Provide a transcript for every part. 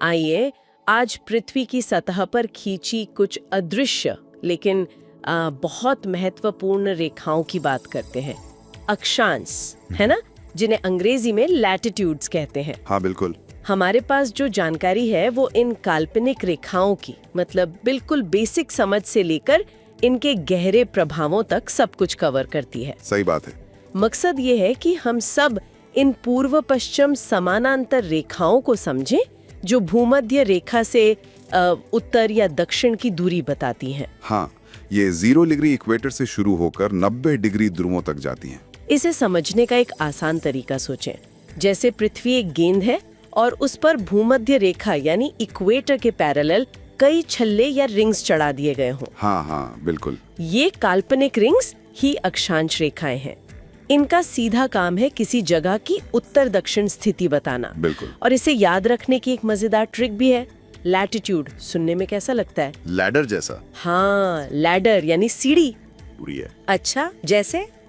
आइए आज पृथ्वी की सतह पर खींची कुछ अदृश्य लेकिन बहुत महत्वपूर्ण रेखाओं की बात करते हैं। अक्षांश, है ना, जिन्हें अंग्रेजी में लैटिट्यूड्स कहते हैं। हाँ बिल्कुल। हमारे पास जो जानकारी है वो इन काल्पनिक रेखाओं की, मतलब बिल्कुल बेसिक समझ से लेकर इनके गहरे प्रभावों तक सब कुछ कवर करती है। सही बात है। मकसद ये है कि हम सब इन पूर्व पश्चिम समानांतर रेखाओं को समझें जो भूमध्य रेखा से उत्तर या दक्षिण की दूरी बताती हैं। हाँ, ये 0 डिग्री इक्वेटर से शुरू होकर 90 डिग्री ध्रुवों तक जाती हैं। इसे समझने का एक आसान तरीका सोचें। जैसे पृथ्वी एक गेंद है और उस पर भूमध्य रेखा यानी इक्वेटर के पैरेलल कई छल्ले या रिंग्स चढ़ा दिए गए हों। हाँ हाँ बिल्कुल। ये काल्पनिक रिंग्स ही अक्षांश रेखाएं हैं। इनका सीधा काम है किसी जगह की उत्तर दक्षिण स्थिति बताना। बिल्कुल। और इसे याद रखने की एक मजेदार ट्रिक भी है। लैटिट्यूड सुनने में कैसा लगता है? लैडर जैसा। हाँ, लैडर यानी सीढ़ी। पूरी है। अच्छा,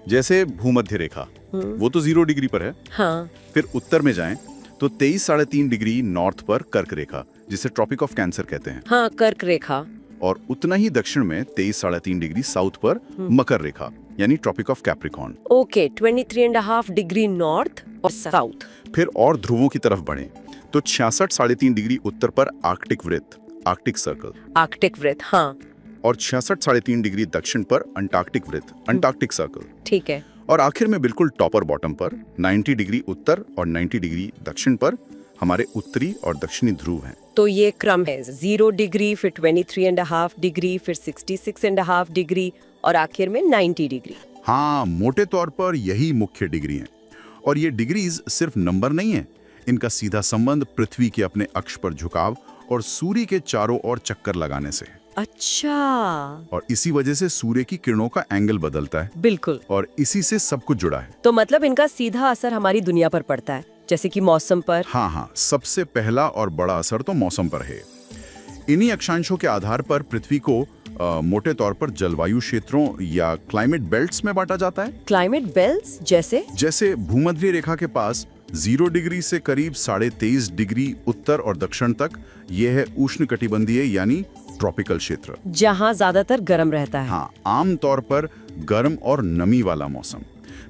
जैसे भूमध्य रेखा, वो तो 0 डिग्री पर है। हाँ। फिर उत्तर में जाएं तो 23.5 डिग्री नॉर्थ पर कर्क रेखा, जिसे ट्रॉपिक ऑफ कैंसर कहते हैं। हाँ, कर्क रेखा। और उतना ही दक्षिण में 23.5 डिग्री साउथ पर मकर रेखा, यानी tropic of Capricorn. Okay, 23.5 degree north और साउथ। फिर और ध्रुवों की तरफ बढ़ें तो 66.3 डिग्री उत्तर पर आर्कटिक वृत्त, आर्कटिक सर्कल। आर्कटिक वृत्त, हाँ। और 66.3 डिग्री दक्षिण पर अंटार्कटिक वृत्त, अंटार्कटिक सर्कल। ठीक है। और आखिर में बिल्कुल टॉपर बॉटम पर 90 डिग्री उत्तर और 90 डिग्री दक्षिण पर हमारे उत्तरी और दक्षिणी ध्रुव हैं। तो ये क्रम है 0 डिग्री, फिर 23.5 डिग्री, फिर 66.5 डिग्री और आखिर में 90 डिग्री। हाँ, मोटे तौर पर यही मुख्य डिग्री हैं। और ये डिग्रीज सिर्फ नंबर नहीं है, इनका सीधा संबंध पृथ्वी के अपने अक्ष पर झुकाव और सूर्य के चारों ओर चक्कर लगाने से है। अच्छा। और इसी वजह से सूर्य की किरणों का एंगल बदलता है। बिल्कुल। और इसी से सब कुछ जुड़ा है। तो मतलब इनका सीधा असर हमारी दुनिया पर पड़ता है, जैसे कि मौसम पर। हाँ, सबसे पहला और बड़ा असर तो मौसम पर है। इन्हीं अक्षांशों के आधार पर पृथ्वी को मोटे तौर पर जलवायु क्षेत्रों या क्लाइमेट बेल्ट्स में बांटा जाता है। क्लाइमेट बेल्ट्स जैसे भूमध्य रेखा के पास 0 डिग्री से करीब 23.5 डिग्री उत्तर और दक्षिण तक यह है उष्णकटिबंधीय यानी ट्रॉपिकल क्षेत्र, जहाँ ज्यादातर गर्म रहता है। हाँ, आम तौर पर गर्म और नमी वाला मौसम।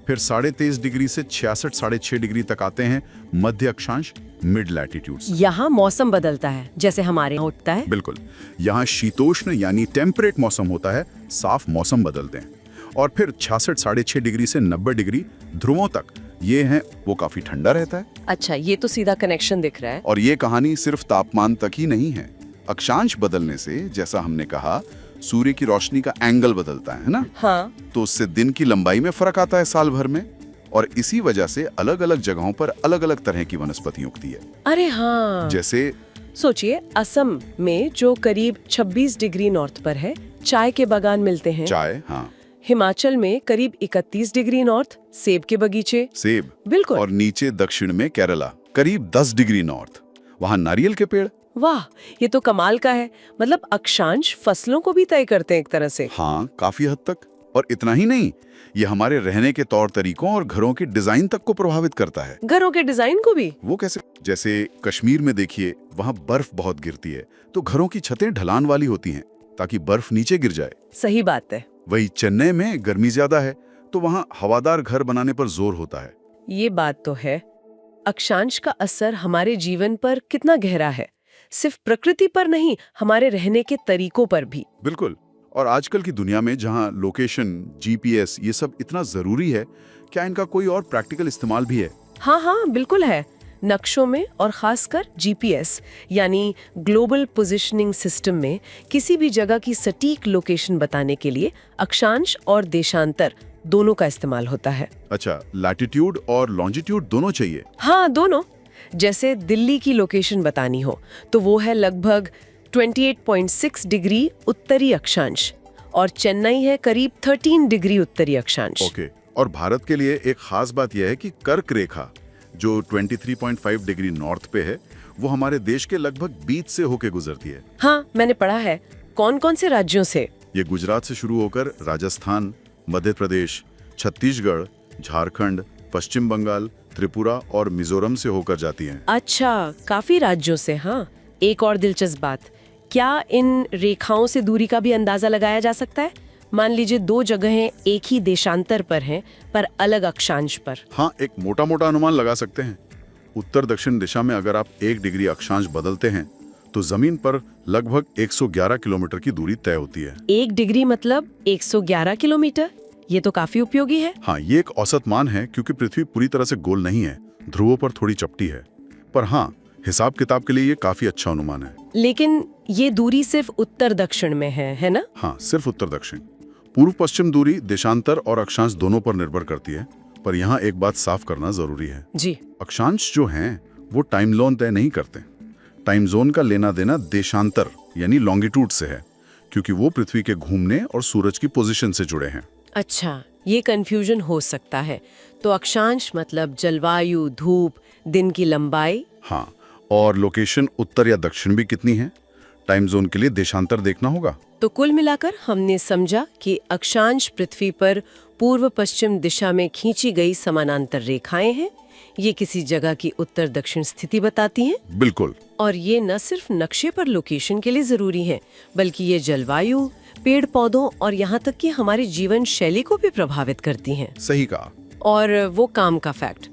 फिर 23.5 डिग्री से 66-6.5 डिग्री तक आते हैं मध्य अक्षांश, मिड लैटिट्यूड्स। यहाँ मौसम बदलता है, जैसे हमारे यहाँ होता है। बिल्कुल, यहाँ शीतोष्ण यानी टेम्परेट मौसम होता है, साफ मौसम बदलते हैं। और फिर 66-6.5 डिग्री से 90 डिग्री ध्रुवों तक ये है वो काफी ठंडा रहता है। अच्छा, ये तो सीधा कनेक्शन दिख रहा है। और ये कहानी सिर्फ तापमान तक ही नहीं है। अक्षांश बदलने से, जैसा हमने कहा, सूर्य की रोशनी का एंगल बदलता है ना? हाँ। तो उससे दिन की लंबाई में फर्क आता है साल भर में। और इसी वजह से अलग अलग जगहों पर अलग अलग तरह की वनस्पति उगती है। अरे हाँ। जैसे सोचिए, असम में जो करीब 26 डिग्री नॉर्थ पर है, चाय के बागान मिलते हैं। चाय, हाँ। हिमाचल में करीब 31 डिग्री नॉर्थ, सेब के बगीचे। सेब। बिल्कुल। और नीचे दक्षिण में केरला, करीब 10 डिग्री नॉर्थ, वहाँ नारियल के पेड़। वाह, ये तो कमाल का है। मतलब अक्षांश फसलों को भी तय करते हैं एक तरह से। हाँ, काफी हद तक। और इतना ही नहीं, ये हमारे रहने के तौर तरीकों और घरों के डिजाइन तक को प्रभावित करता है। घरों के डिजाइन को भी? वो कैसे? जैसे कश्मीर में देखिए, वहाँ बर्फ बहुत गिरती है, तो घरों की छतें ढलान वाली होती हैं ताकि बर्फ नीचे गिर जाए। सही बात है। वही चेन्नई में गर्मी ज्यादा है, तो वहाँ हवादार घर बनाने पर जोर होता है। ये बात तो है। अक्षांश का असर हमारे जीवन पर कितना गहरा है, सिर्फ प्रकृति पर नहीं, हमारे रहने के तरीकों पर भी। बिल्कुल। और आजकल की दुनिया में जहाँ लोकेशन, जीपीएस, ये सब इतना जरूरी है, क्या इनका कोई और प्रैक्टिकल इस्तेमाल भी है? हाँ, बिल्कुल है। नक्शों में और खासकर जीपीएस यानी ग्लोबल पोजिशनिंग सिस्टम में किसी भी जगह की सटीक लोकेशन बताने के लिए अक्षांश और देशांतर दोनों का इस्तेमाल होता है। अच्छा, लैटिट्यूड और लॉन्जिट्यूड दोनों चाहिए? हाँ, दोनों। जैसे दिल्ली की लोकेशन बतानी हो तो वो है लगभग 28.6 डिग्री उत्तरी अक्षांश और चेन्नई है करीब 13 डिग्री उत्तरी अक्षांश। ओके। और भारत के लिए एक खास बात यह है कि कर्क रेखा जो 23.5 डिग्री नॉर्थ पे है, वो हमारे देश के लगभग बीच से होके गुजरती है। हाँ, मैंने पढ़ा है। कौन कौन से राज्यों से? ये गुजरात से शुरू होकर राजस्थान, मध्य प्रदेश, छत्तीसगढ़, झारखंड, पश्चिम बंगाल, त्रिपुरा और मिजोरम से होकर जाती हैं। अच्छा, काफी राज्यों से। हाँ, एक और दिलचस्प बात, क्या इन रेखाओं से दूरी का भी अंदाजा लगाया जा सकता है? मान लीजिए दो जगहें एक ही देशांतर पर हैं, पर अलग अक्षांश पर। हाँ, एक मोटा मोटा अनुमान लगा सकते हैं। उत्तर दक्षिण दिशा में अगर आप 1 डिग्री अक्षांश बदलते हैं तो जमीन पर लगभग 111 किलोमीटर की दूरी तय होती है। 1 डिग्री मतलब 111 किलोमीटर? ये तो काफी उपयोगी है। हाँ, ये एक औसत मान है क्योंकि पृथ्वी पूरी तरह से गोल नहीं है, ध्रुवों पर थोड़ी चपटी है। पर हाँ, हिसाब किताब के लिए ये काफी अच्छा अनुमान है। लेकिन ये दूरी सिर्फ उत्तर दक्षिण में है ना? हाँ, सिर्फ उत्तर दक्षिण। पूर्व पश्चिम दूरी देशांतर और अक्षांश दोनों पर निर्भर करती है। पर यहाँ एक बात साफ करना जरूरी है जी। अक्षांश जो हैं वो टाइम जोन तय नहीं करते। टाइम जोन का लेना देना देशांतर यानी लॉन्गिट्यूड से है, क्योंकि वो पृथ्वी के घूमने और सूरज की पोजीशन से जुड़े हैं। अच्छा, ये कंफ्यूजन हो सकता है। तो अक्षांश मतलब जलवायु, धूप, दिन की लंबाई। हाँ, और लोकेशन उत्तर या दक्षिण भी कितनी है, टाइम जोन के लिए देशांतर देखना होगा। तो कुल मिलाकर हमने समझा कि अक्षांश पृथ्वी पर पूर्व पश्चिम दिशा में खींची गई समानांतर रेखाएं हैं। ये किसी जगह की उत्तर दक्षिण स्थिति बताती हैं। बिल्कुल। और ये न सिर्फ नक्शे पर लोकेशन के लिए जरूरी है, बल्कि ये जलवायु, पेड़ पौधों और यहाँ तक कि हमारी जीवन शैली को भी प्रभावित करती हैं। सही कहा। और वो काम का फैक्ट,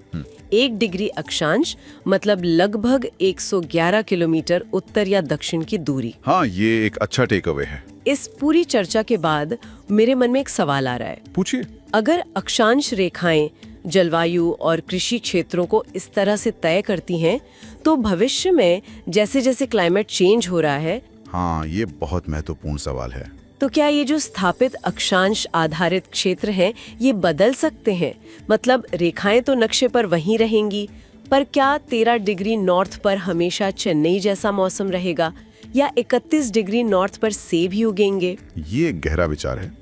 1 डिग्री अक्षांश मतलब लगभग 111 किलोमीटर उत्तर या दक्षिण की दूरी। हाँ, ये एक अच्छा टेक अवे है। इस पूरी चर्चा के बाद मेरे मन में एक सवाल आ रहा है। पूछिए। अगर अक्षांश रेखाएं जलवायु और कृषि क्षेत्रों को इस तरह से तय करती हैं, तो भविष्य में जैसे जैसे क्लाइमेट चेंज हो रहा है। हाँ, ये बहुत महत्वपूर्ण सवाल है। तो क्या ये जो स्थापित अक्षांश आधारित क्षेत्र हैं, ये बदल सकते हैं? मतलब रेखाएं तो नक्शे पर वहीं रहेंगी, पर क्या 13 डिग्री नॉर्थ पर हमेशा चेन्नई जैसा मौसम रहेगा, या 31 डिग्री नॉर्थ पर सेब ही उगेंगे? ये एक गहरा विचार है।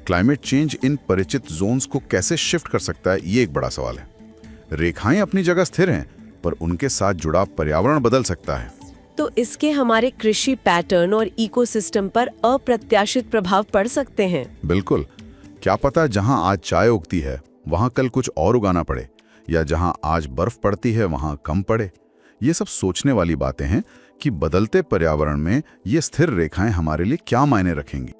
क्लाइमेट चेंज इन परिचित जोन्स को कैसे शिफ्ट कर सकता है, ये एक बड़ा सवाल है। रेखाएं अपनी जगह स्थिर हैं, पर उनके साथ जुड़ा पर्यावरण बदल सकता है। तो इसके हमारे कृषि पैटर्न और इकोसिस्टम पर अप्रत्याशित प्रभाव पड़ सकते हैं। बिल्कुल। क्या पता जहां आज चाय उगती है वहां कल कुछ और उगाना पड़े, या जहां आज बर्फ पड़ती है वहां कम पड़े। ये सब सोचने वाली बातें हैं कि बदलते पर्यावरण में ये स्थिर रेखाएं हमारे लिए क्या मायने रखेंगी।